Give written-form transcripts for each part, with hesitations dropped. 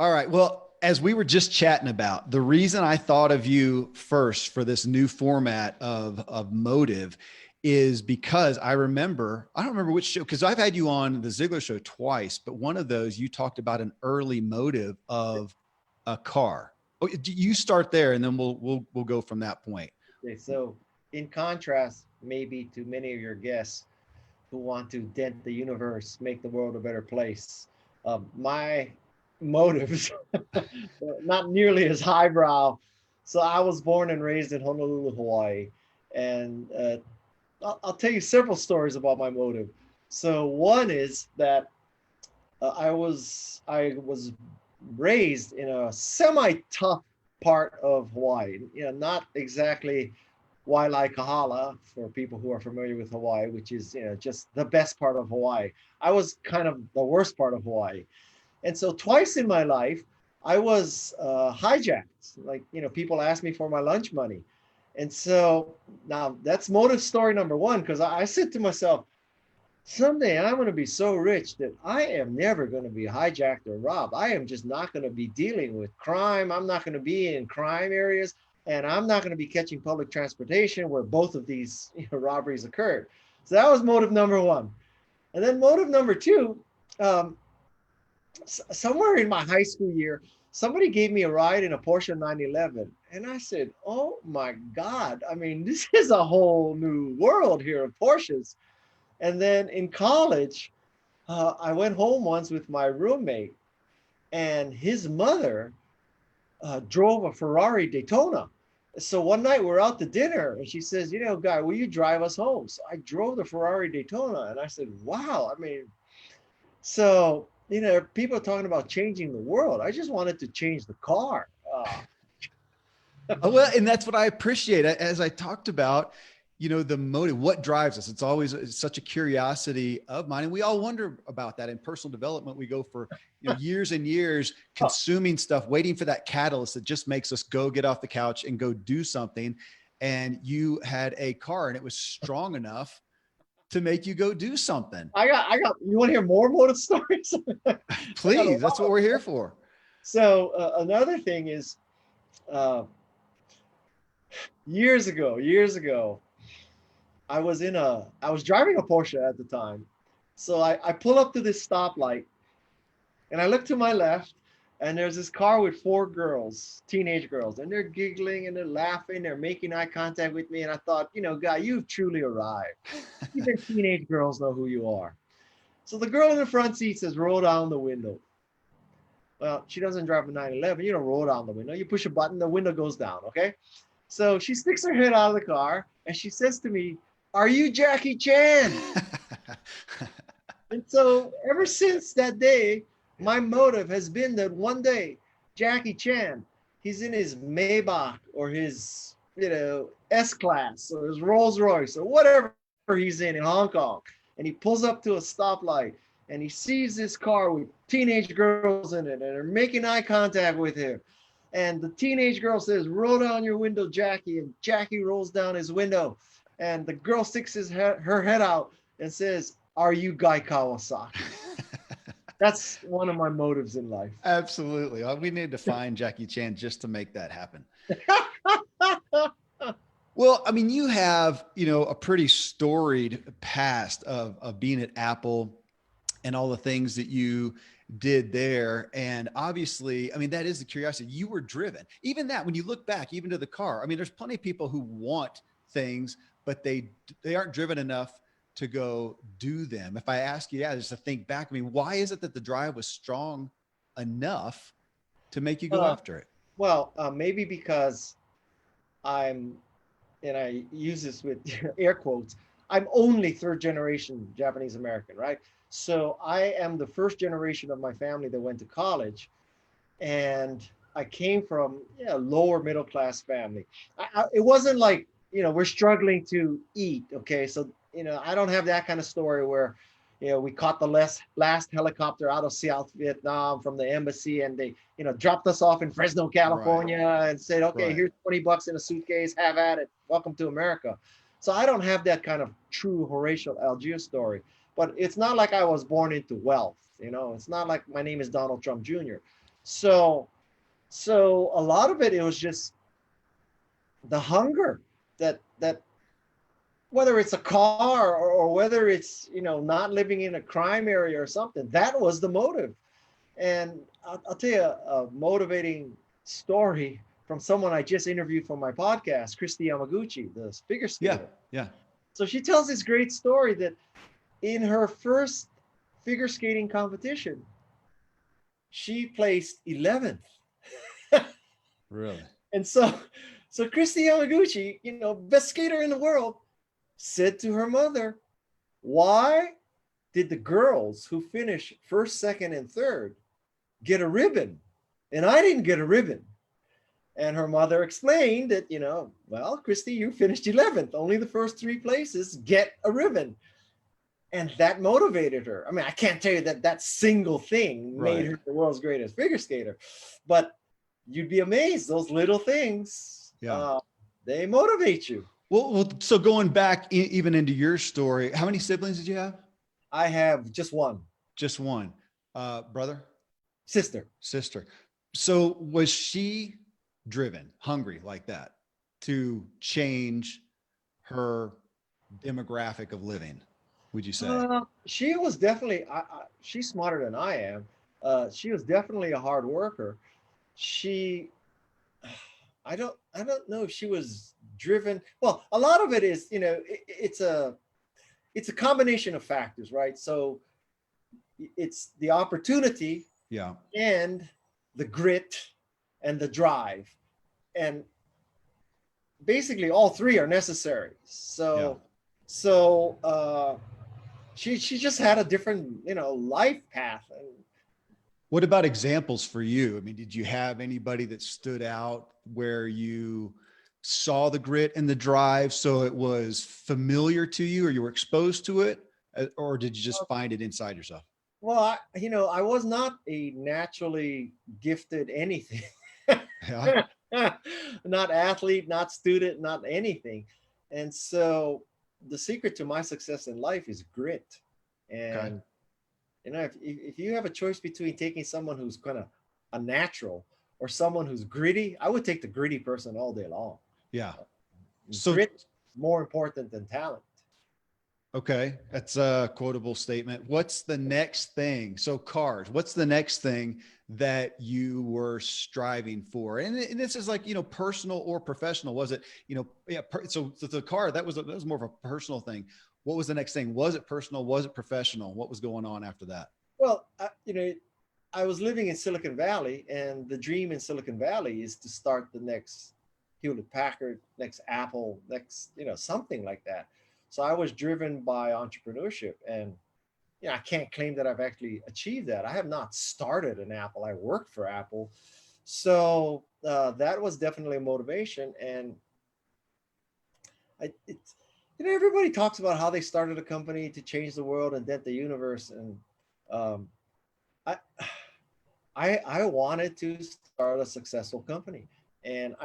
All right. Well, as we were just chatting about, the reason I thought of you first for this new format of motive is because I don't remember which show, because I've had you on the Ziegler show twice, but one of those you talked about an early motive of a car. Oh, you start there and then we'll go from that point. Okay, so in contrast, maybe to many of your guests who want to dent the universe, make the world a better place, my motives not nearly as highbrow. So I was born and raised in Honolulu, Hawaii, and I'll tell you several stories about my motive. So one is that I was raised in a semi tough part of Hawaii. Not exactly Wailai for people who are familiar with Hawaii, which is just the best part of Hawaii. I was kind of the worst part of Hawaii, and so twice in my life I was hijacked. Like people asked me for my lunch money, and so now that's motive story number one because I said to myself, someday I'm going to be so rich that I am never going to be hijacked or robbed. I am just not going to be dealing with crime. I'm not going to be in crime areas, and I'm not going to be catching public transportation where both of these robberies occurred. So that was motive number one. And then motive number two, um, somewhere in my high school year, somebody gave me a ride in a Porsche 911. And I said, oh my God, I mean, this is a whole new world here of Porsches. And then in college, I went home once with my roommate, and his mother drove a Ferrari Daytona. So one night we're out to dinner, and she says, Guy, will you drive us home? So I drove the Ferrari Daytona, and I said, wow, I mean, so, people are talking about changing the world. I just wanted to change the car. Oh, well, and that's what I appreciate. As I talked about, the motive, what drives us. It's always such a curiosity of mine. And we all wonder about that in personal development. We go for years and years consuming stuff, waiting for that catalyst that just makes us go get off the couch and go do something. And you had a car and it was strong enough to make you go do something. You want to hear more motive stories? Please, that's what we're here for. So another thing is, uh, years ago, I was driving a Porsche at the time. So I pull up to this stoplight and I look to my left and there's this car with four girls, teenage girls, and they're giggling and they're laughing, they're making eye contact with me. And I thought, Guy, you've truly arrived. Even teenage girls know who you are. So the girl in the front seat says, roll down the window. Well, she doesn't drive a 911. You don't roll down the window. You push a button, the window goes down, okay? So she sticks her head out of the car and she says to me, are you Jackie Chan? And so ever since that day, my motive has been that one day, Jackie Chan, he's in his Maybach or his, S-Class or his Rolls Royce or whatever he's in Hong Kong. And he pulls up to a stoplight and he sees this car with teenage girls in it and they're making eye contact with him. And the teenage girl says, roll down your window, Jackie. And Jackie rolls down his window. And the girl sticks her head out and says, are you Guy Kawasaki? That's one of my motives in life. Absolutely. We need to find Jackie Chan just to make that happen. Well, I mean, you have, a pretty storied past of being at Apple and all the things that you did there. And obviously, I mean, that is the curiosity. You were driven. Even that, when you look back, even to the car, I mean, there's plenty of people who want things, but they aren't driven enough to go do them. If I ask you, just to think back, I mean, why is it that the drive was strong enough to make you go after it? Well, maybe because I'm, and I use this with air quotes, I'm only third generation Japanese American, right? So I am the first generation of my family that went to college, and I came from a lower middle class family. It wasn't like we're struggling to eat. Okay, so I don't have that kind of story where we caught the last helicopter out of South Vietnam from the embassy, and they dropped us off in Fresno, California, and said, okay, Right. here's $20 in a suitcase, have at it, welcome to America. So I don't have that kind of true Horatio Algier story. But it's not like I was born into wealth. It's not like my name is Donald Trump Jr. So, so a lot of it was just the hunger that whether it's a car or whether it's, not living in a crime area or something, that was the motive. And I'll tell you a motivating story from someone I just interviewed for my podcast, Christy Yamaguchi, the figure Yeah. skater. Yeah. So she tells this great story that in her first figure skating competition, she placed 11th. Really? And so Christy Yamaguchi, best skater in the world, said to her mother, why did the girls who finished first, second, and third get a ribbon? And I didn't get a ribbon. And her mother explained that, well, Christy, you finished 11th. Only the first three places get a ribbon. And that motivated her. I mean, I can't tell you that single thing made her the world's greatest figure skater, but you'd be amazed. Those little things, they motivate you. Well, so going back even into your story, how many siblings did you have? I have just one. Just one. Brother? Sister. So was she driven, hungry like that to change her demographic of living, would you say? She was definitely, she's smarter than I am. She was definitely a hard worker. I don't know if she was driven. Well, a lot of it is, it's a combination of factors, right? So it's the opportunity, and the grit and the drive, and basically all three are necessary. So she just had a different, life path. What about examples for you? I mean, did you have anybody that stood out where you saw the grit and the drive, so it was familiar to you, or you were exposed to it, or did you just find it inside yourself? Well, I was not a naturally gifted anything. Yeah. Not athlete, not student, not anything. And so the secret to my success in life is grit. And if you have a choice between taking someone who's kind of a natural or someone who's gritty, I would take the gritty person all day long. Yeah. So grit more important than talent. Okay. That's a quotable statement. What's the next thing? So cars, what's the next thing that you were striving for? And this is like, personal or professional. Was it, so the car, that was more of a personal thing. What was the next thing? Was it personal? Was it professional? What was going on after that? Well, I was living in Silicon Valley, and the dream in Silicon Valley is to start the next Hewlett Packard, next Apple, next, something like that. So I was driven by entrepreneurship, and I can't claim that I've actually achieved that. I have not started an Apple. I worked for Apple. So that was definitely a motivation. And everybody talks about how they started a company to change the world and dent the universe. And I wanted to start a successful company. And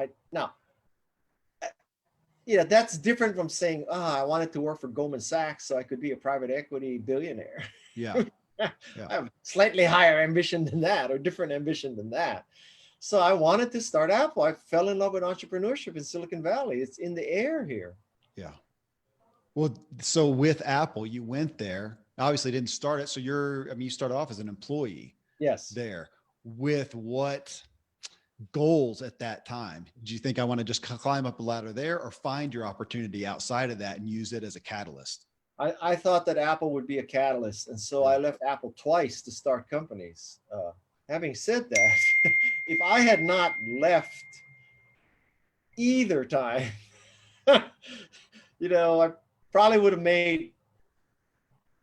that's different from saying, I wanted to work for Goldman Sachs so I could be a private equity billionaire. Yeah. I have slightly higher ambition than that, or different ambition than that. So I wanted to start Apple. I fell in love with entrepreneurship in Silicon Valley. It's in the air here. Yeah. Well, so with Apple, you went there, obviously didn't start it. So you started off as an employee. Yes. There. With what goals at that time? Do you think I want to just climb up a ladder there, or find your opportunity outside of that and use it as a catalyst? I thought that Apple would be a catalyst. And so I left Apple twice to start companies. Having said that, if I had not left either time, I probably would have made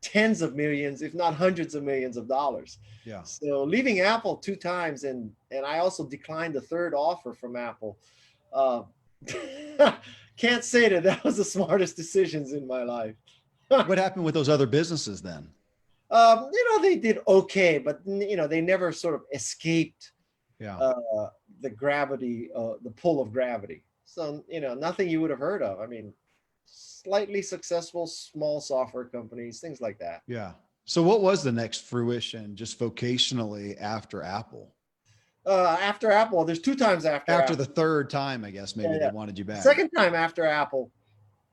tens of millions, if not hundreds of millions of dollars. Yeah. So leaving Apple two times, and I also declined the third offer from Apple. Can't say that was the smartest decisions in my life. What happened with those other businesses then? They did okay, but they never sort of escaped the gravity, the pull of gravity. So, nothing you would have heard of. I mean, slightly successful small software companies, things like that. Yeah. So what was the next fruition just vocationally after Apple? After Apple, there's 2 times after After Apple. the third time, I guess maybe they Yeah. wanted you The back. second time after Apple,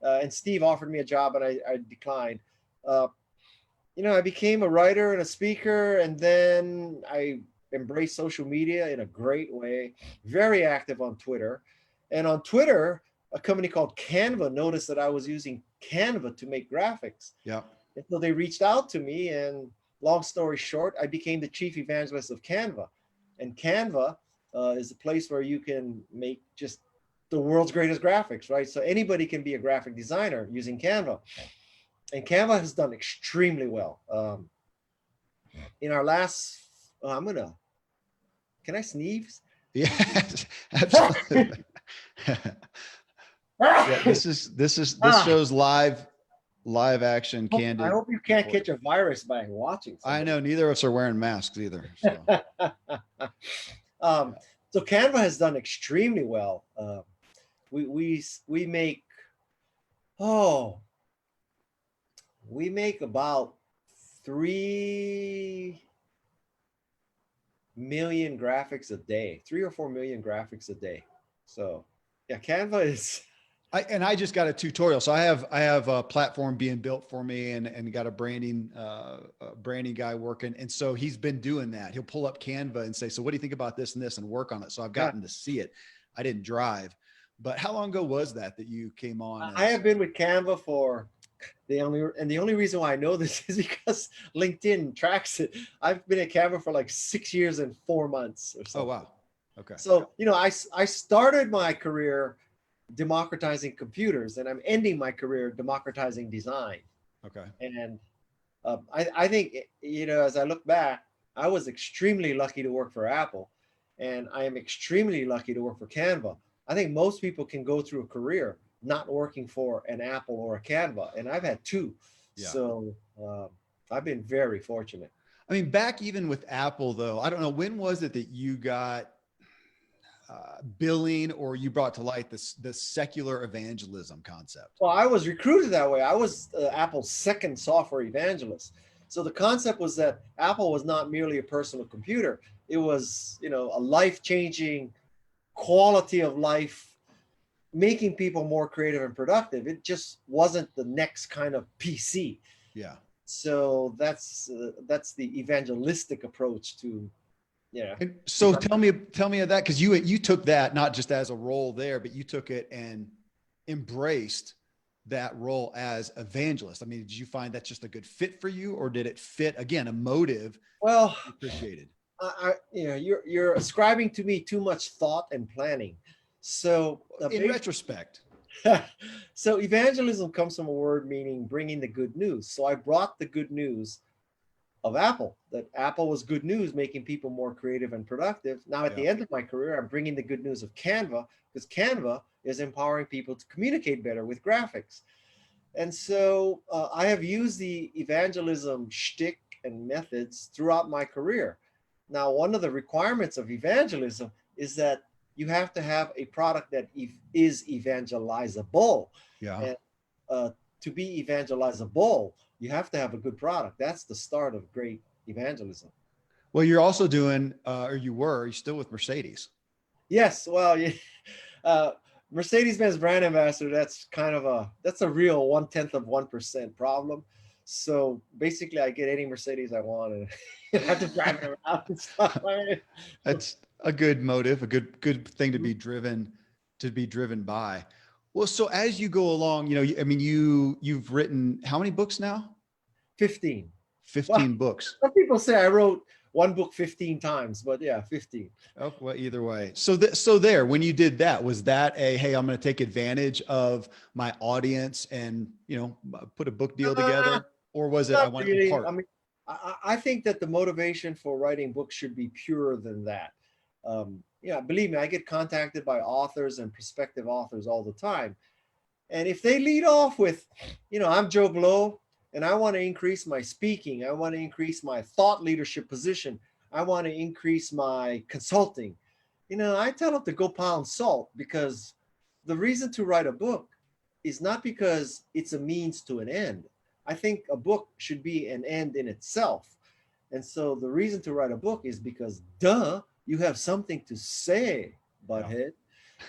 and Steve offered me a job, and I declined. Uh, I became a writer and a speaker, and then I embraced social media in a great way. Very active on Twitter, and on Twitter, a company called Canva noticed that I was using Canva to make graphics, Yeah. and so they reached out to me. And long story short, I became the chief evangelist of Canva, and Canva is a place where you can make just the world's greatest graphics, right? So anybody can be a graphic designer using Canva, and Canva has done extremely well. In our last, can I sneeze? Yes, absolutely. Yeah, this Ah, shows live action I candid hope you can't recording. catch a virus by watching I somebody. know neither of us are wearing masks either. So um, yeah. so Canva has done extremely well. We make oh we make about 3 million graphics a day, 3 or 4 million graphics a day. So yeah, Canva is. I just got a tutorial. So I have a platform being built for me and got a branding guy working. And so he's been doing that. He'll pull up Canva and say, so what do you think about this and this and work on it? So I've Yeah, gotten to see it. I didn't drive, but how long ago was that you came on I as have been with Canva for the only reason why I know this is because LinkedIn tracks it. I've been at Canva for like 6 years and 4 months or oh, something. wow. Okay. So I started my career democratizing computers, and I'm ending my career democratizing design. Okay. And I think as I look back, I was extremely lucky to work for Apple, and I am extremely lucky to work for Canva. I think most people can go through a career not working for an Apple or a Canva, and I've had two, Yeah. so I've been very fortunate. I mean, back even with Apple though, I don't know, when was it that you got billing or you brought to light the secular evangelism concept? Well, I was recruited that way. I was Apple's second software evangelist. So the concept was that Apple was not merely a personal computer; it was, a life-changing quality of life, making people more creative and productive. It just wasn't the next kind of PC. Yeah. So that's the evangelistic approach to yeah. And To so tell me of that, because you took that not just as a role there, but you took it and embraced that role as evangelist. I mean, did you find that's just a good fit for you, or did it fit again a motive Well, you appreciated? you're ascribing to me too much thought and planning. So In retrospect, so evangelism comes from a word meaning bringing the good news. So I brought the good news of Apple, that Apple was good news, making people more creative and productive. Now, at yeah, the end of my career, I'm bringing the good news of Canva, because Canva is empowering people to communicate better with graphics. And so I have used the evangelism shtick and methods throughout my career. Now, one of the requirements of evangelism is that you have to have a product that is evangelizable. yeah. And uh, to be evangelizable, you have to have a good product. That's the start of great evangelism. Well, you're also doing, or you're still with Mercedes. Yes, well, uh, Mercedes-Benz brand ambassador. That's a real 1/10 of 1% problem. So basically, I get any Mercedes I want, and I have to drive it around and stuff. That's a good motive, a good thing to be driven by. Well, so as you go along, I mean, you've written how many books now? 15. Well, 15 books. some people say I wrote one book 15 times, but yeah, 15. Oh, well, either way. So there, when you did that, was that hey, I'm going to take advantage of my audience and, put a book deal Uh, together? Or was it, I Not want to really. impart? I mean, I think that the motivation for writing books should be purer than that. Yeah, believe me, I get contacted by authors and prospective authors all the time. And if they lead off with, I'm Joe Blow and I want to increase my speaking, I want to increase my thought leadership position, I want to increase my consulting, I tell them to go pound salt, because the reason to write a book is not because it's a means to an end. I think a book should be an end in itself. And so the reason to write a book is because, duh, You have something to say, Yeah. butthead.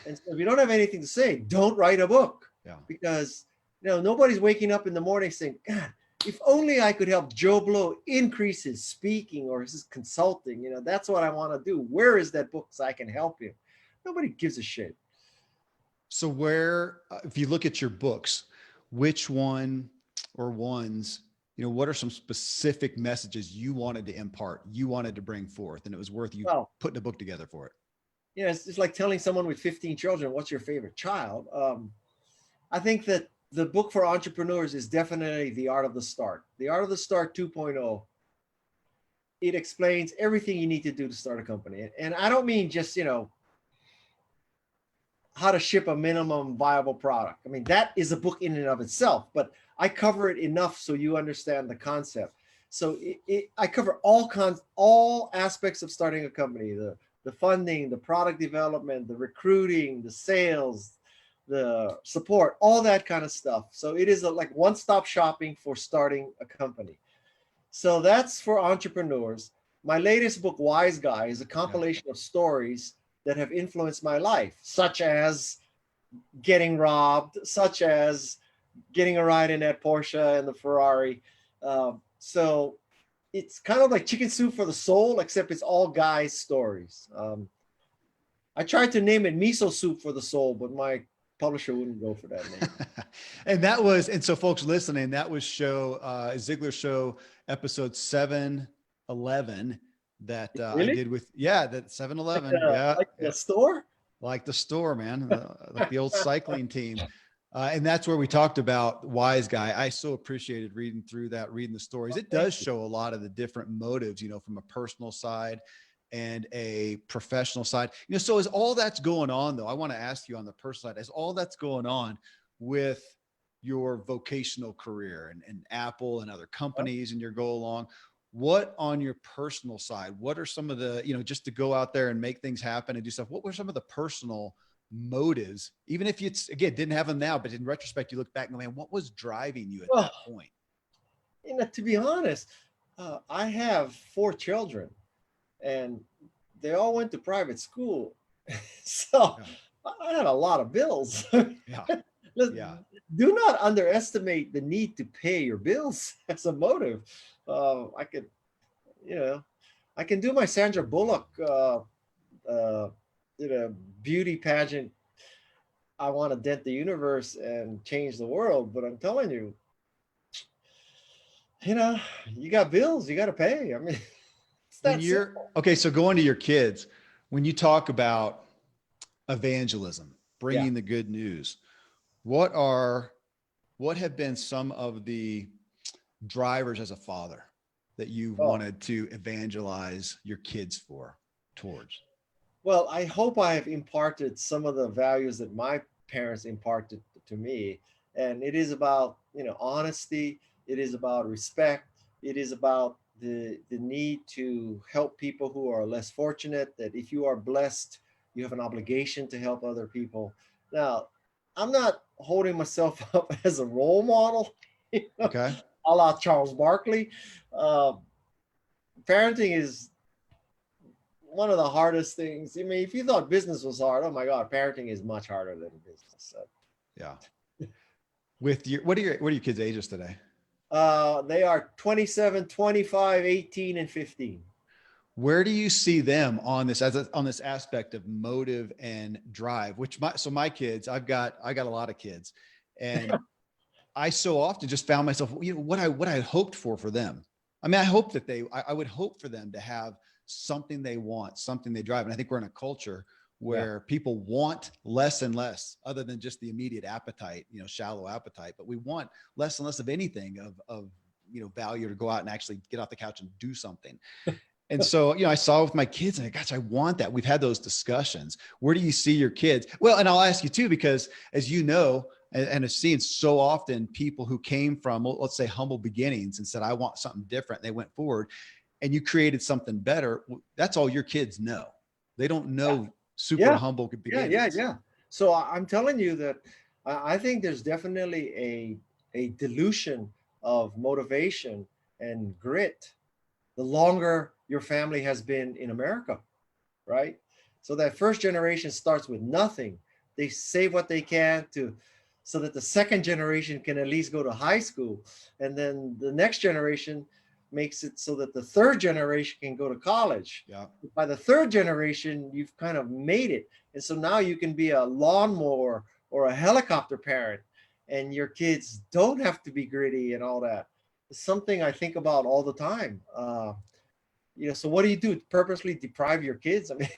And so if you don't have anything to say, don't write a book, Yeah. because nobody's waking up in the morning saying, God, if only I could help Joe Blow increase his speaking or his consulting. That's what I want to do. Where is that book so I can help him? Nobody gives a shit. So if you look at your books, which one or ones, what are some specific messages you wanted to impart, you wanted to bring forth, and it was worth you Well, putting a book together for it? it's just like telling someone with 15 children, what's your favorite child? I think that the book for entrepreneurs is definitely The Art of the Start. The Art of the Start 2.0. It explains everything you need to do to start a company. And I don't mean just, how to ship a minimum viable product. I mean, that is a book in and of itself, but I cover it enough so you understand the concept. So I cover all aspects of starting a company, the funding, the product development, the recruiting, the sales, the support, all that kind of stuff. So it is like one-stop shopping for starting a company. So that's for entrepreneurs. My latest book, Wise Guy, is a compilation of stories that have influenced my life, such as getting robbed, such as getting a ride in that Porsche and the Ferrari. So it's kind of like chicken soup for the soul, except it's all guys' stories. I tried to name it miso soup for the soul, but my publisher wouldn't go for that name. And so folks listening, that was Ziegler Show episode 711 that I Really? did with, that 711. Yeah. Like the store? Like the store, man, like the old cycling team. And that's where we talked about Wise Guy. I so appreciated reading through that, reading the stories. It does show a lot of the different motives, from a personal side and a professional side. So as all that's going on, though, I want to ask you on the personal side, as all that's going on with your vocational career and Apple and other companies and your go along, what on your personal side, what are some of the, just to go out there and make things happen and do stuff, what were some of the personal motives, even if you, again, didn't have them now, but in retrospect, you look back and go, man, what was driving you at that point? To be honest, I have 4 children and they all went to private school. So I had a lot of bills. Yeah. Do not underestimate the need to pay your bills as a motive. I could, I can do my Sandra Bullock beauty pageant. I want to dent the universe and change the world, but I'm telling you, you got bills you got to pay. I mean, it's When that you're simple. okay, so going to your kids, when you talk about evangelism, Yeah. bringing the good news, what have been some of the drivers as a father that you Oh, wanted to evangelize your kids towards? well, I hope I have imparted some of the values that my parents imparted to me. And it is about, honesty. It is about respect. It is about the need to help people who are less fortunate, that if you are blessed, you have an obligation to help other people. Now, I'm not holding myself up as a role model, Okay. a la Charles Barkley. Uh, Parenting is one of the hardest things. I mean, if you thought business was hard, oh my God, parenting is much harder than business. So, Yeah. What are your kids' ages today? they are 27, 25, 18, and 15. Where do you see them on this on this aspect of motive and drive? My kids, I got a lot of kids, and I so often just found myself, what I hoped for them. I mean, I would hope for them to have something they want, something they drive. And I think we're in a culture Yeah. where people want less and less, other than just the immediate appetite, shallow appetite, but we want less and less of anything of value to go out and actually get off the couch and do something. And so, I saw with my kids and gosh, I want that. We've had those discussions. Where do you see your kids? Well, and I'll ask you too, because as you know, and have seen so often people who came from, let's say, humble beginnings and said, I want something different. They went forward and you created something better. That's all your kids know. They don't know super Yeah. humble Yeah. beginnings. Yeah. So I'm telling you that I think there's definitely a dilution of motivation and grit the longer your family has been in America, right? So that first generation starts with nothing. They save what they can to so that the second generation can at least go to high school. And then the next generation makes it so that the third generation can go to college. Yeah. By the third generation, you've kind of made it. And so now you can be a lawnmower or a helicopter parent, and your kids don't have to be gritty and all that. It's something I think about all the time. So what do you do? Purposely deprive your kids? I mean,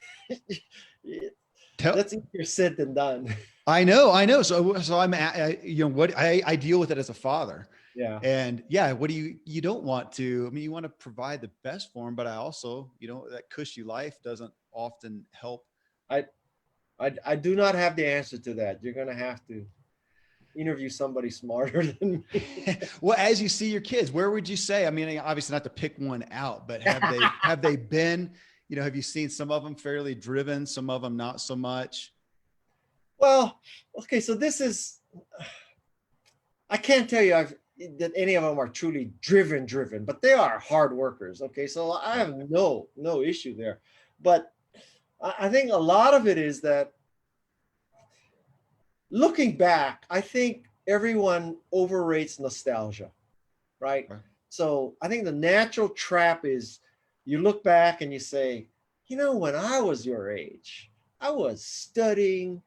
Tell, that's easier said than done. I know, I know. So I deal with it as a father. Yeah. And yeah, what do you don't want to, I mean, you want to provide the best for them, but I also, that cushy life doesn't often help. I, I do not have the answer to that. You're going to have to interview somebody smarter than me. Well, as you see your kids, where would you say, I mean, obviously not to pick one out, but have they been, have you seen some of them fairly driven, some of them not so much? Well, okay, so I can't tell you that any of them are truly driven, but they are hard workers. Okay, so I have no issue there. But I think a lot of it is that looking back, I think everyone overrates nostalgia, right? Right. So I think the natural trap is you look back and you say, when I was your age, I was studying,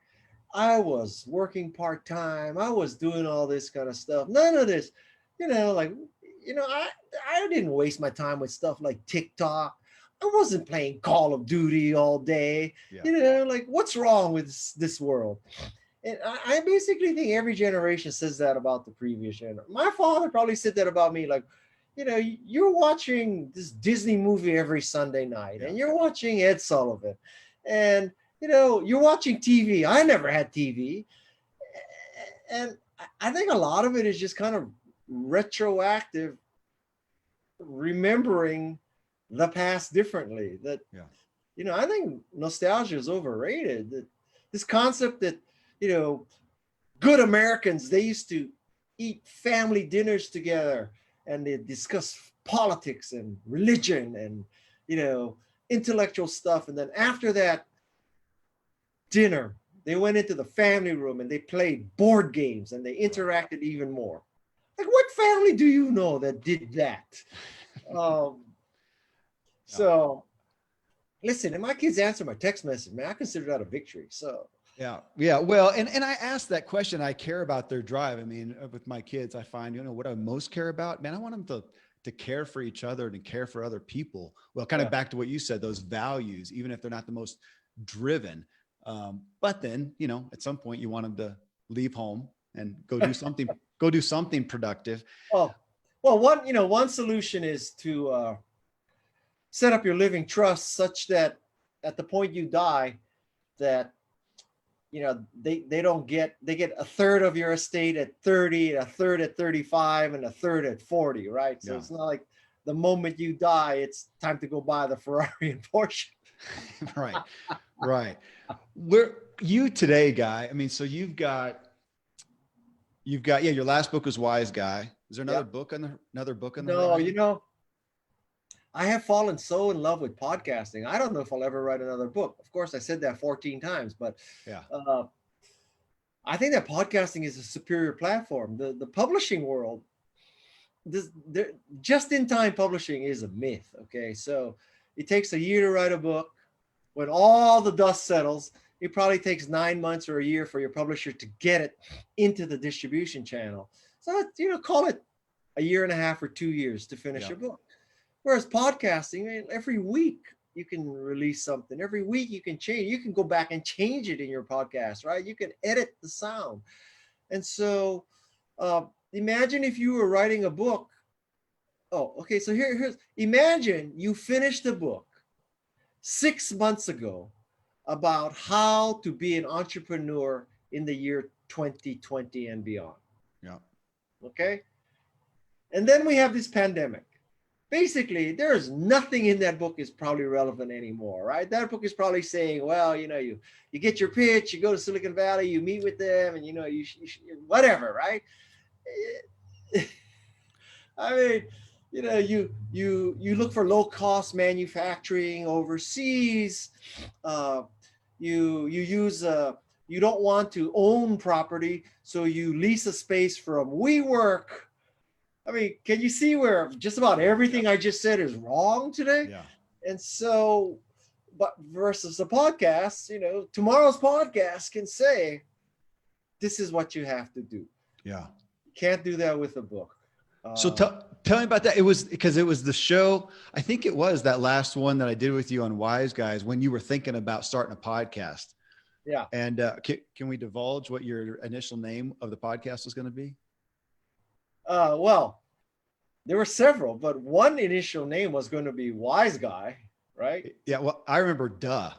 I was working part-time, I was doing all this kind of stuff. None of this, like, I didn't waste my time with stuff like TikTok. I wasn't playing Call of Duty all day. Yeah. Like, what's wrong with this world? And I basically think every generation says that about the previous generation. My father probably said that about me. Like, you're watching this Disney movie every Sunday night, Yeah. and you're watching Ed Sullivan, and you're watching TV. I never had TV, and I think a lot of it is just kind of retroactive, remembering the past differently. That I think nostalgia is overrated. That this concept that good Americans, they used to eat family dinners together and they discuss politics and religion and intellectual stuff, and then after that dinner they went into the family room and they played board games and they interacted even more. Like, what family do you know that did that? So listen, if my kids answer my text message, man, I consider that a victory. So yeah. Yeah. Well, and I asked that question. I care about their drive. I mean, with my kids, I find, what I most care about, man, I want them to care for each other and care for other people. Well, kind of back to what you said, those values, even if they're not the most driven. But then, at some point you want them to leave home and go do something productive. Oh, well, one solution is to set up your living trust such that at the point you die, that they get a third of your estate at 30, a third at 35, and a third at 40, right? So it's not like the moment you die, it's time to go buy the Ferrari and Porsche. Right. Where you today, Guy? I mean, so you've got, your last book was Wise Guy. Is there another book on the No, horizon? I have fallen so in love with podcasting. I don't know if I'll ever write another book. Of course, I said that 14 times, but I think that podcasting is a superior platform. The publishing world, just-in-time publishing is a myth. Okay, so it takes a year to write a book. When all the dust settles, it probably takes 9 months or a year for your publisher to get it into the distribution channel. So call it a year and a half or 2 years to finish your book. Whereas podcasting, every week you can release something. Every week you can change. You can go back and change it in your podcast, right? You can edit the sound. And so imagine if you were writing a book. Oh, okay. So here's imagine you finished a book 6 months ago about how to be an entrepreneur in the year 2020 and beyond. Yeah. Okay. And then we have this pandemic. Basically, there's nothing in that book is probably relevant anymore, right? That book is probably saying, well, you get your pitch, you go to Silicon Valley, you meet with them, and you whatever, right? I mean, you look for low cost manufacturing overseas. Uh, you use you don't want to own property, so you lease a space from WeWork. I mean, can you see where just about everything I just said is wrong today? Yeah. And so, but versus a podcast, tomorrow's podcast can say, this is what you have to do. Yeah. You can't do that with a book. So tell me about that. It was because it was the show. I think it was that last one that I did with you on Wise Guys when you were thinking about starting a podcast. Yeah. And can we divulge what your initial name of the podcast was going to be? Well, there were several, but one initial name was going to be Wise Guy, right? Yeah. Well, I remember Duh.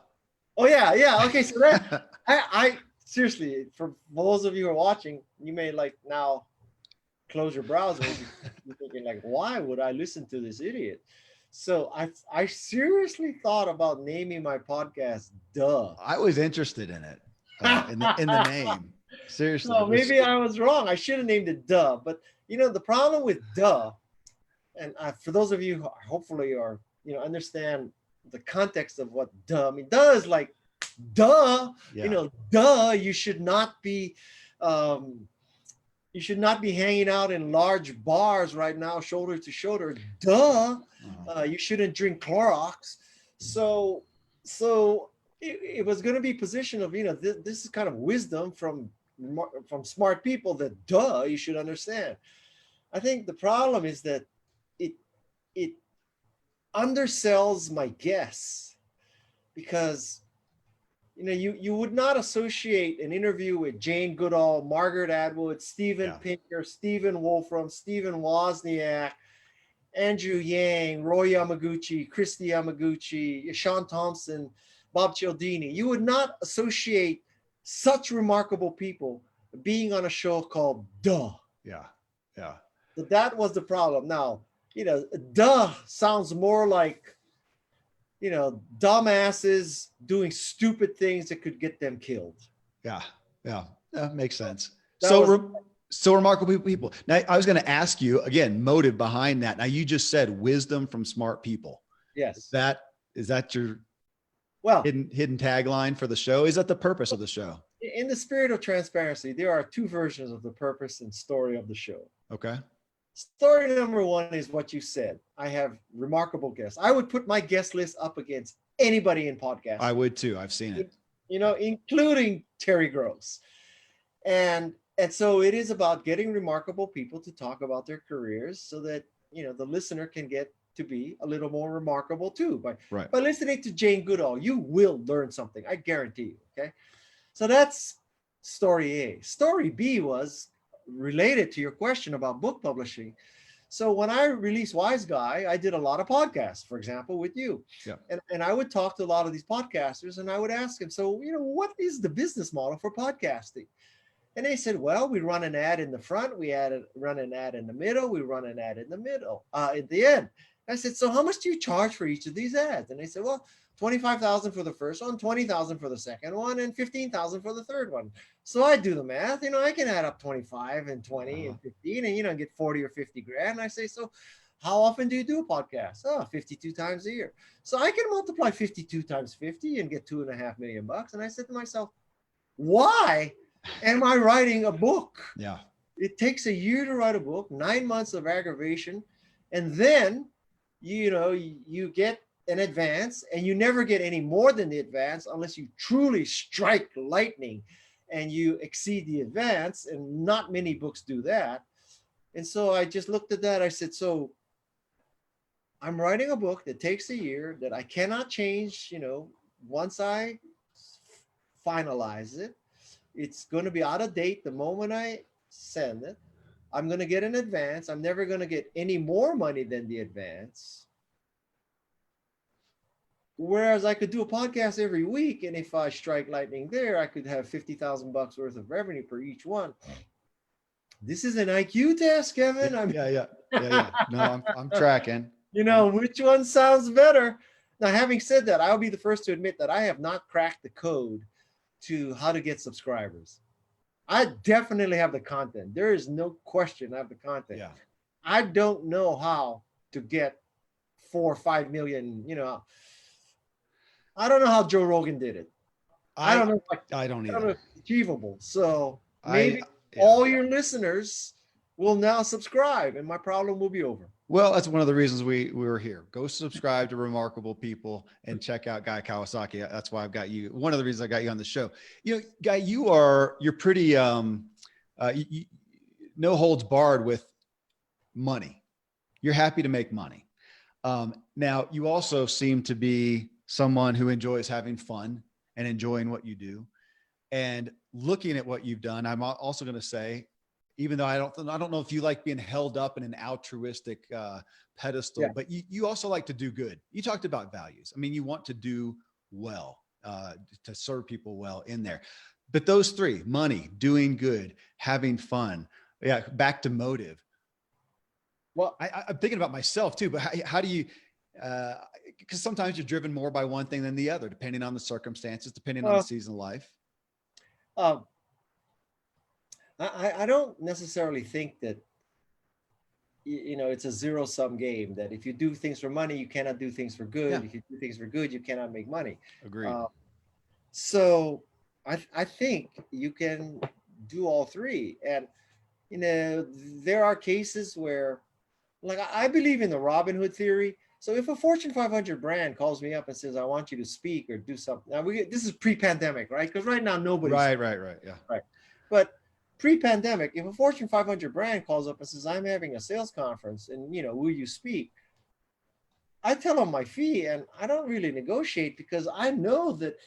Oh yeah. Okay. So that I seriously, for those of you who are watching, you may like now close your browser. You're thinking like, why would I listen to this idiot? So I seriously thought about naming my podcast Duh. I was interested in it, in the name. Seriously. So maybe I was wrong. I should have named it Duh. But the problem with Duh, and for those of you who hopefully are understand the context of what Duh. I mean, Duh is like duh. Yeah. Duh. You should not be. You should not be hanging out in large bars right now, shoulder to shoulder. Duh. You shouldn't drink Clorox. So it was going to be position of, this is kind of wisdom from smart people that, duh, you should understand. I think the problem is that it undersells my guess, because you would not associate an interview with Jane Goodall, Margaret Atwood, Steven Pinker, Stephen Wolfram, Stephen Wozniak, Andrew Yang, Roy Yamaguchi, Christy Yamaguchi, Sean Thompson, Bob Cialdini. You would not associate such remarkable people being on a show called Duh. Yeah. So that was the problem. Now, Duh sounds more like dumbasses doing stupid things that could get them killed. Yeah. That makes sense. So remarkable people. Now, I was going to ask you again, motive behind that. Now, you just said wisdom from smart people. Yes. Is that your hidden tagline for the show? Is that the purpose of the show? In the spirit of transparency, there are two versions of the purpose and story of the show. Okay. Story number one is what you said. I have remarkable guests. I would put my guest list up against anybody in podcast. I would too. I've seen it. Including Terry Gross. And so it is about getting remarkable people to talk about their careers so that, the listener can get to be a little more remarkable too. By listening to Jane Goodall, you will learn something. I guarantee you. Okay. So that's story A. Story B was related to your question about book publishing. So when I released Wise Guy, I did a lot of podcasts, for example, with you. Yeah. And I would talk to a lot of these podcasters and I would ask them, so, what is the business model for podcasting? And they said, well, we run an ad in the front, run an ad in the middle, we run an ad in the middle, at the end. I said, so how much do you charge for each of these ads? And they said, well, $25,000 for the first one, $20,000 for the second one, and $15,000 for the third one. So I do the math. I can add up 25 and 20 and 15, and get 40 or 50 grand. And I say, so how often do you do a podcast? 52 times a year. So I can multiply 52 times 50 and get $2.5 million. And I said to myself, why am I writing a book? Yeah. It takes a year to write a book, 9 months of aggravation, and then you get an advance, and you never get any more than the advance unless you truly strike lightning and you exceed the advance, and not many books do that. And so I just looked at that. I said, so I'm writing a book that takes a year, that I cannot change, once I finalize it. It's going to be out of date the moment I send it. I'm going to get an advance. I'm never going to get any more money than the advance. Whereas I could do a podcast every week, and if I strike lightning there, I could have $50,000 worth of revenue per each one. This is an IQ test, Kevin. Yeah. No, I'm tracking. Which one sounds better? Now, having said that, I'll be the first to admit that I have not cracked the code to how to get subscribers. I definitely have the content. There is no question I have the content. Yeah. I don't know how to get 4 or 5 million. I don't know how Joe Rogan did it. I I don't know. I don't I don't know either. if it's achievable. So I maybe yeah. all your listeners will now subscribe, and my problem will be over. Well, that's one of the reasons we were here. Go subscribe to Remarkable People and check out Guy Kawasaki. That's why I've got you. One of the reasons I got you on the show. Guy, you're pretty no holds barred with money. You're happy to make money. Now, you also seem to be someone who enjoys having fun and enjoying what you do. And looking at what you've done, I'm also going to say, even though I don't know if you like being held up in an altruistic pedestal, Yeah. but you also like to do good. You talked about values. I mean, you want to do well, to serve people well in there. But those three: money, doing good, having fun. Yeah, back to motive. Well, I'm thinking about myself too, but how do you, because sometimes you're driven more by one thing than the other, depending on the circumstances, depending on the uh, season of life. uh, I don't necessarily think that it's a zero sum game. That if you do things for money, you cannot do things for Yeah, good. If you do things for good, you cannot make money. agreed. Uh, so I think you can do all three, and there are cases where, like, I believe in the Robin Hood theory. So if a Fortune 500 brand calls me up and says, "I want you to speak or do something," now this is pre-pandemic, right? Because right now nobody's Right. Yeah. right. But pre-pandemic, if a Fortune 500 brand calls up and says, "I'm having a sales conference, and will you speak?" I tell them my fee, and I don't really negotiate because I know that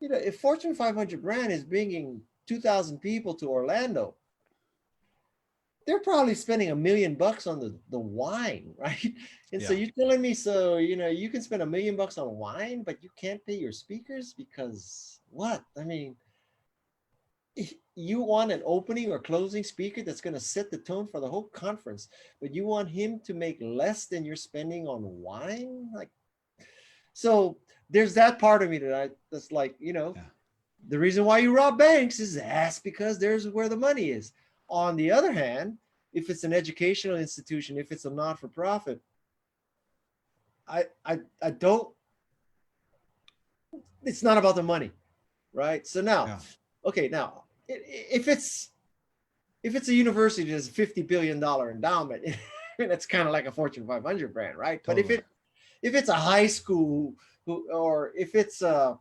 if Fortune 500 brand is bringing 2,000 people to Orlando, they're probably spending $1 million on the wine, right? And so Yeah. you're telling me, so you can spend $1 million on wine, but you can't pay your speakers because what? I mean, you want an opening or closing speaker that's going to set the tone for the whole conference, but you want him to make less than you're spending on wine? Like, so there's that part of me that's like, Yeah. the reason why you rob banks is that's because there's where the money is. On the other hand, if it's an educational institution, if it's a not-for-profit, I don't, it's not about the money, right? So now, Yeah. okay, now if it's a university that has a $50 billion endowment, it's kind of like a Fortune 500 brand, right? But Totally. if it's a high school or if it's a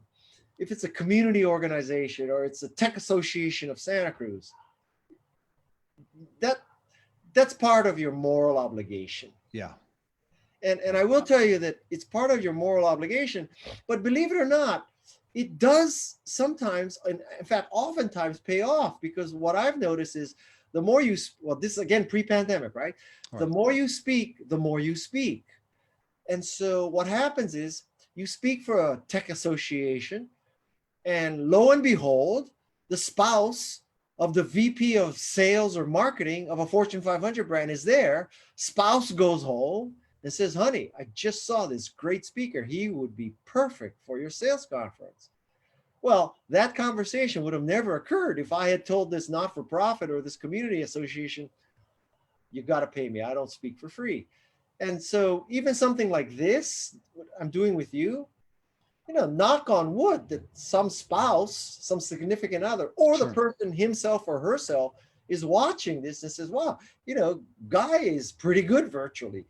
community organization or it's a tech association of Santa Cruz, that that's part of your moral obligation. Yeah. And I will tell you that it's part of your moral obligation, but believe it or not, it does sometimes, and in fact, oftentimes pay off, because what I've noticed is the more you, well, this is again pre-pandemic, right? All The right. more you speak, the more you speak. And so what happens is you speak for a tech association, and lo and behold, the spouse of the VP of sales or marketing of a Fortune 500 brand is there. Spouse goes home and says, "Honey, I just saw this great speaker. He would be perfect for your sales conference." Well, that conversation would have never occurred if I had told this not-for-profit or this community association, "You got to pay me. I don't speak for free." And so even something like this, what I'm doing with you, knock on wood that some spouse, some significant other, or the Sure. person himself or herself is watching this and says, "Wow, Guy is pretty good virtually.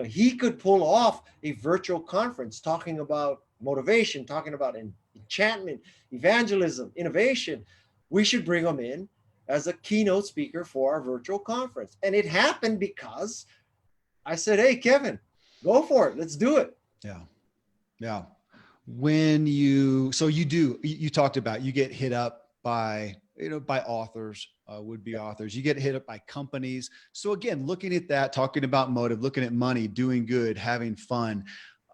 He could pull off a virtual conference talking about motivation, talking about enchantment, evangelism, innovation. We should bring him in as a keynote speaker for our virtual conference." And it happened because I said, "Hey, Kevin, go for it. Let's do it." Yeah. Yeah. So you talked about, you get hit up by, by authors, would-be authors, you get hit up by companies. So again, looking at that, talking about motive, looking at money, doing good, having fun.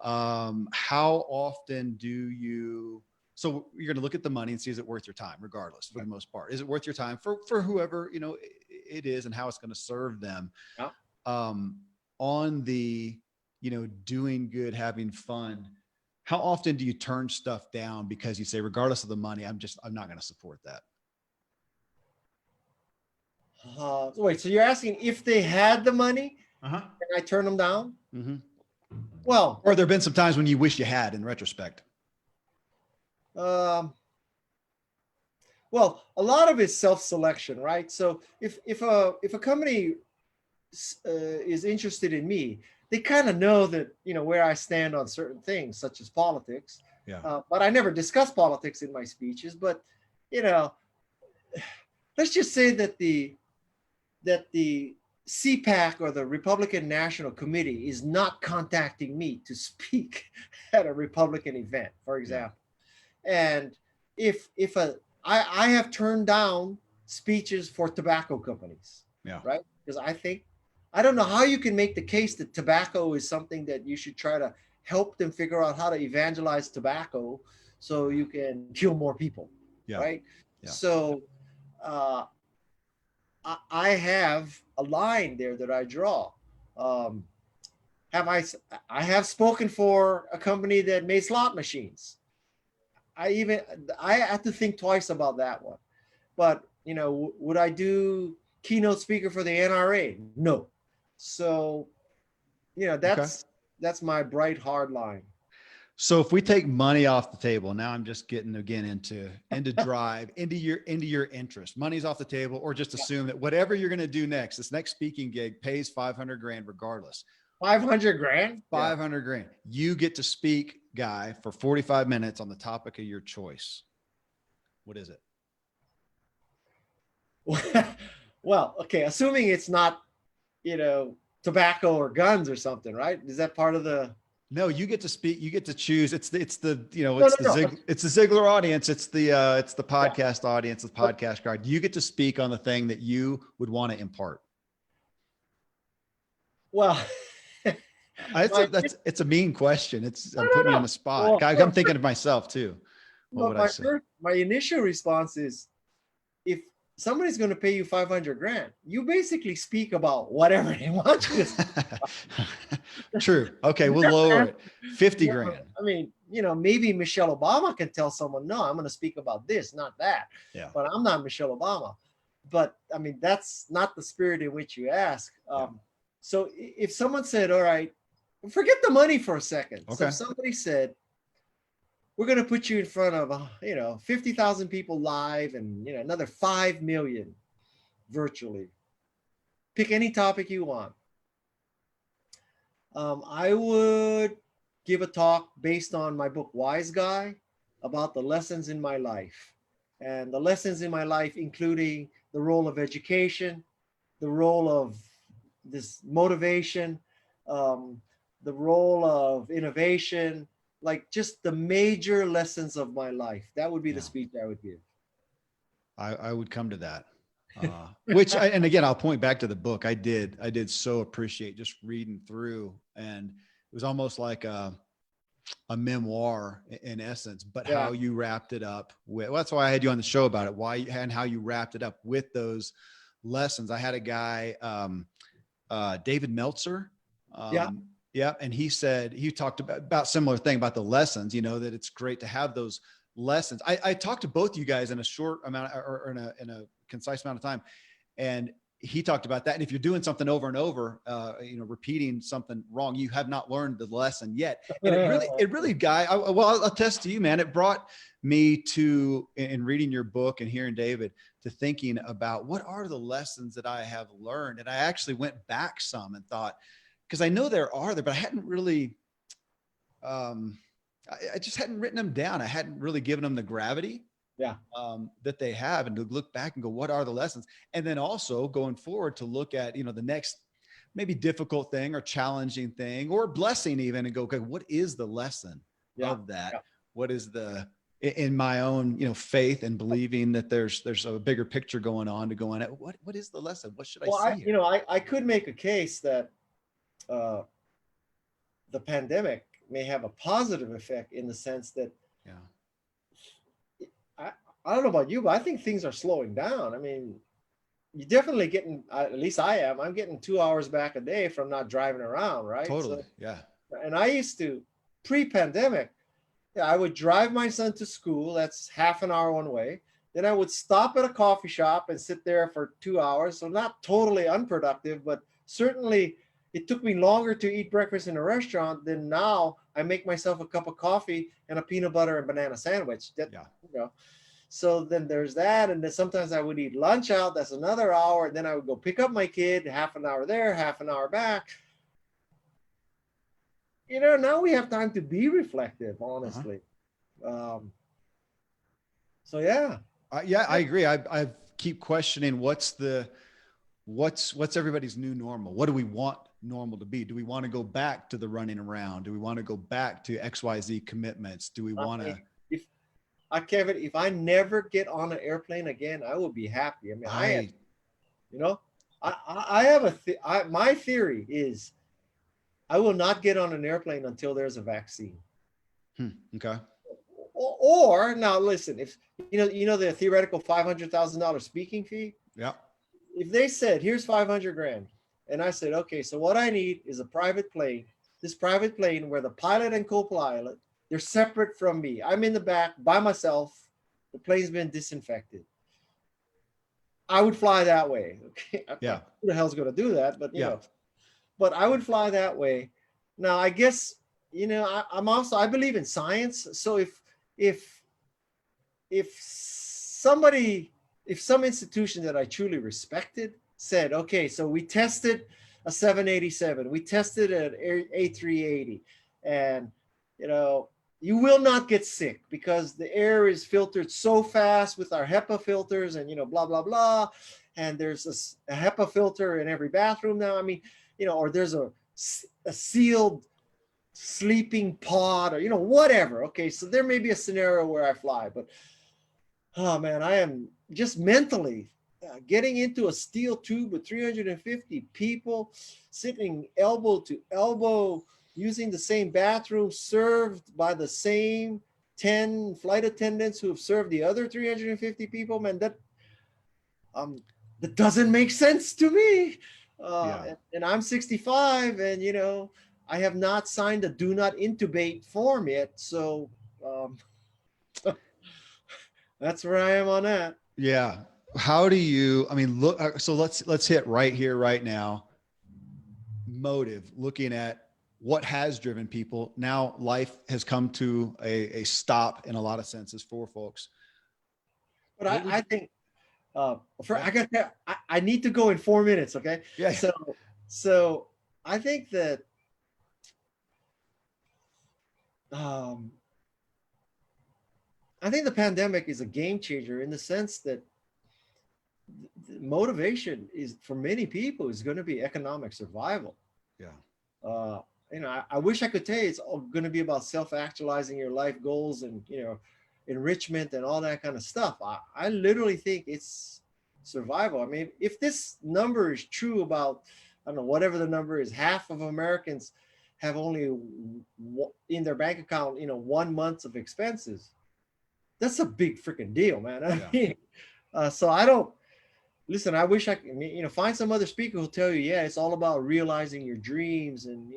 How often so you're going to look at the money and see, is it worth your time, regardless, for the most part? Is it worth your time for whoever, it is, and how it's going to serve them? Yeah. On the, doing good, having fun, how often do you turn stuff down because you say, regardless of the money, I'm not going to support that? Wait, so you're asking if they had the money? Uh-huh. Can I turn them down? Mm-hmm. Well, Or there've been some times when you wish you had in retrospect. um, well, a lot of it's self-selection, right? So if a company is interested in me, they kind of know that where I stand on certain things, such as politics. Yeah. But I never discuss politics in my speeches. But you know, let's just say that the CPAC or the Republican National Committee is not contacting me to speak at a Republican event, for Yeah. example. And if I have turned down speeches for tobacco companies, Yeah. right? Because I don't know how you can make the case that tobacco is something that you should try to help them figure out how to evangelize tobacco so you can kill more people, Yeah. right? Yeah. So uh, I have a line there that I draw. Um, have I have spoken for a company that made slot machines. I have to think twice about that one. But would I do keynote speaker for the NRA? No. So Okay. that's my bright hard line. So if we take money off the table, now I'm just getting again into drive, into your interest. Money's off the table, or just assume that whatever you're going to do next, this next speaking gig pays 500 grand regardless. 500 grand? 500 grand. You get to speak, Guy, for 45 minutes on the topic of your choice. What is it? Well, okay, assuming it's not, tobacco or guns or something, right? Is that part of the No, you get to speak. You get to choose. It's the No, no, no. It's the Ziegler audience. It's the Yeah. podcast audience, the podcast crowd. You get to speak on the thing that you would want to impart. Well, It's a mean question. I'm no, putting you on no. the spot. Well, I'm thinking of myself too. What but would I say? my initial response is, if somebody's going to pay you 500 grand, you basically speak about whatever they want you to speak. True. Okay, we'll lower it. 50 grand. I mean, maybe Michelle Obama can tell someone, no, I'm going to speak about this, not that. Yeah. But I'm not Michelle Obama. But I mean, that's not the spirit in which you ask. So if someone said, all right, forget the money for a second. Okay. So if somebody said, we're going to put you in front of, 50,000 people live and, another 5 million virtually. Pick any topic you want. I would give a talk based on my book, Wise Guy, about the lessons in my life. And the lessons in my life, including the role of education, the role of this motivation, the role of innovation, like just the major lessons of my life. That would be the speech I would give. I would come to that. And again, I'll point back to the book. I did so appreciate just reading through, and it was almost like a memoir in essence, but how you wrapped it up with, well, that's why I had you on the show about it, why and how you wrapped it up with those lessons. I had a guy, David Meltzer. Yeah. And he talked about similar thing about the lessons, that it's great to have those lessons. I talked to both you guys in a short amount or in a concise amount of time. And he talked about that. And if you're doing something over and over, repeating something wrong, you have not learned the lesson yet. And it really, Guy, I'll attest to you, man. It brought me to, in reading your book and hearing David, to thinking about what are the lessons that I have learned. And I actually went back some and thought, because I know there are there, but I hadn't really, I just hadn't written them down. I hadn't really given them the gravity that they have, and to look back and go, what are the lessons? And then also going forward to look at, the next maybe difficult thing or challenging thing or blessing even, and go, okay, what is the lesson of that? Yeah. What is in my own, faith and believing that there's a bigger picture going on, to go on at what is the lesson? What should I see? I could make a case that the pandemic may have a positive effect in the sense that, I don't know about you, but I think things are slowing down. I mean, you're definitely getting, at least I'm getting 2 hours back a day from not driving around, right? Totally. Yeah. And I used to, pre-pandemic, I would drive my son to school. That's half an hour one way. Then I would stop at a coffee shop and sit there for 2 hours. So not totally unproductive, but certainly it took me longer to eat breakfast in a restaurant than now I make myself a cup of coffee and a peanut butter and banana sandwich. That, Yeah. you know, so then there's that. And then sometimes I would eat lunch out. That's another hour. And then I would go pick up my kid, half an hour there, half an hour back. Now we have time to be reflective, Uh-huh. honestly. Um, so yeah. Yeah, I agree. I keep questioning what's everybody's new normal. What do we want normal to be? Do we want to go back to the running around? Do we want to go back to XYZ commitments? Do we want to? If Kevin, if I never get on an airplane again, I will be happy. I mean, I am, I you know, I have my theory is I will not get on an airplane until there's a vaccine. Okay. Or now listen, if the theoretical $500,000 speaking fee, Yeah. if they said here's 500 grand, and I said okay, so what I need is a private plane. This private plane where the pilot and co-pilot, they're separate from me. I'm in the back by myself. The plane's been disinfected. I would fly that way. Okay, Yeah. who the hell's going to do that? But Yeah. but I would fly that way. Now I guess I believe in science. So if somebody, if some institution that I truly respected said, okay, so we tested a 787, we tested an A380, and you will not get sick because the air is filtered so fast with our HEPA filters and blah blah blah, and there's a HEPA filter in every bathroom now. I mean, or there's a sealed sleeping pod, or whatever. Okay, so there may be a scenario where I fly, but oh man, I am just mentally getting into a steel tube with 350 people sitting elbow to elbow, using the same bathroom, served by the same 10 flight attendants who have served the other 350 people. Man, that doesn't make sense to me. Yeah. And I'm 65, and I have not signed a do not intubate form yet. So that's where I am on that. Yeah. How do you, I mean, look, so let's hit right here, right now. Motive, looking at what has driven people. Now life has come to a stop in a lot of senses for folks. But What would I you, think yeah. I need to go in 4 minutes. Okay. Yeah. So I think that um, I think the pandemic is a game changer in the sense that motivation is for many people is going to be economic survival. Yeah. Uh, I wish I could tell you it's going to be about self-actualizing your life goals and enrichment and all that kind of stuff. I literally think it's survival. I mean, if this number is true about, I don't know, whatever the number is, half of Americans have only in their bank account 1 month of expenses. That's a big freaking deal, man. I mean, so I don't listen. I wish I could, find some other speaker who'll tell you, yeah, it's all about realizing your dreams and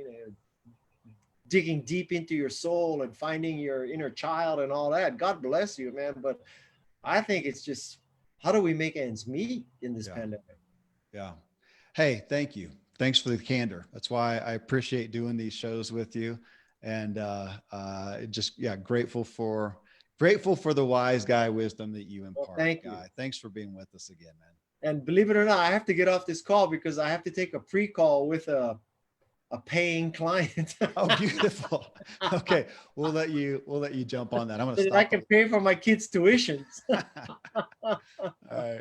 digging deep into your soul and finding your inner child and all that. God bless you, man. But I think it's just, how do we make ends meet in this pandemic? Yeah. Hey, thank you. Thanks for the candor. That's why I appreciate doing these shows with you. And grateful for the wise guy wisdom that you impart. Well, thank you. Thanks for being with us again, man. And believe it or not, I have to get off this call because I have to take a pre-call with a paying client. Oh, beautiful. Okay. We'll let you jump on that. I'm going to So stop. I can pay for my kids' tuitions.